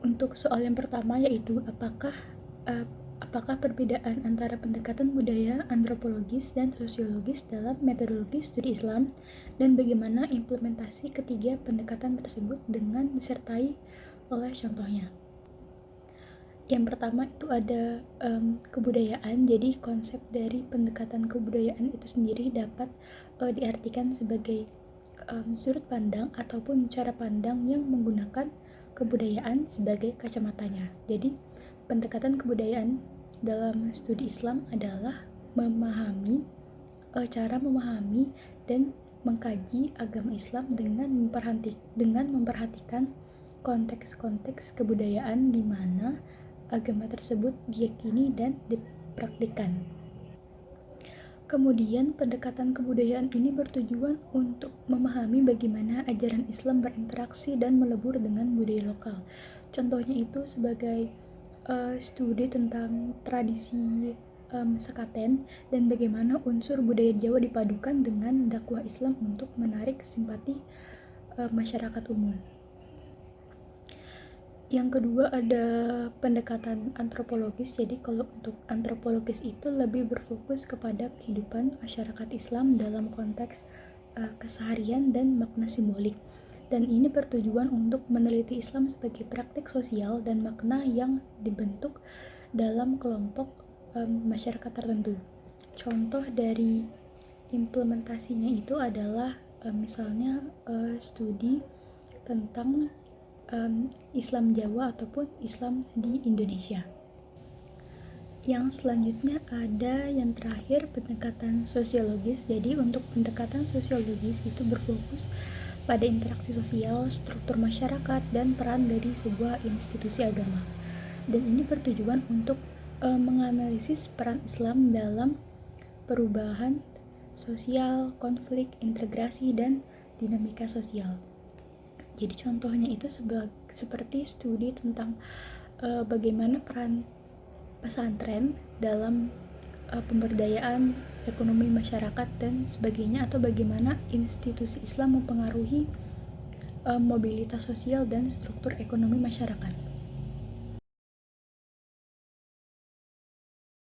Untuk soal yang pertama yaitu apakah perbedaan antara pendekatan budaya, antropologis, dan sosiologis dalam metodologi studi Islam, dan bagaimana implementasi ketiga pendekatan tersebut dengan disertai oleh contohnya. Yang pertama itu ada kebudayaan. Jadi konsep dari pendekatan kebudayaan itu sendiri dapat diartikan sebagai sudut pandang ataupun cara pandang yang menggunakan kebudayaan sebagai kacamatanya. Jadi pendekatan kebudayaan dalam studi Islam adalah cara memahami dan mengkaji agama Islam dengan memperhatikan konteks-konteks kebudayaan di mana agama tersebut diyakini dan dipraktikkan. Kemudian pendekatan kebudayaan ini bertujuan untuk memahami bagaimana ajaran Islam berinteraksi dan melebur dengan budaya lokal. Contohnya itu sebagai studi tentang tradisi sekaten dan bagaimana unsur budaya Jawa dipadukan dengan dakwah Islam untuk menarik simpati masyarakat umum. Yang kedua ada pendekatan antropologis. Jadi kalau untuk antropologis itu lebih berfokus kepada kehidupan masyarakat Islam dalam konteks keseharian dan makna simbolik. Dan ini bertujuan untuk meneliti Islam sebagai praktik sosial dan makna yang dibentuk dalam kelompok masyarakat tertentu. Contoh dari implementasinya itu adalah misalnya studi tentang Islam Jawa ataupun Islam di Indonesia. Yang selanjutnya ada yang terakhir pendekatan sosiologis. Jadi untuk pendekatan sosiologis itu berfokus pada interaksi sosial, struktur masyarakat, dan peran dari sebuah institusi agama. Dan ini bertujuan untuk menganalisis peran Islam dalam perubahan sosial, konflik, integrasi, dan dinamika sosial. Jadi contohnya itu seperti studi tentang bagaimana peran pesantren dalam pemberdayaan ekonomi masyarakat dan sebagainya, atau bagaimana institusi Islam mempengaruhi mobilitas sosial dan struktur ekonomi masyarakat.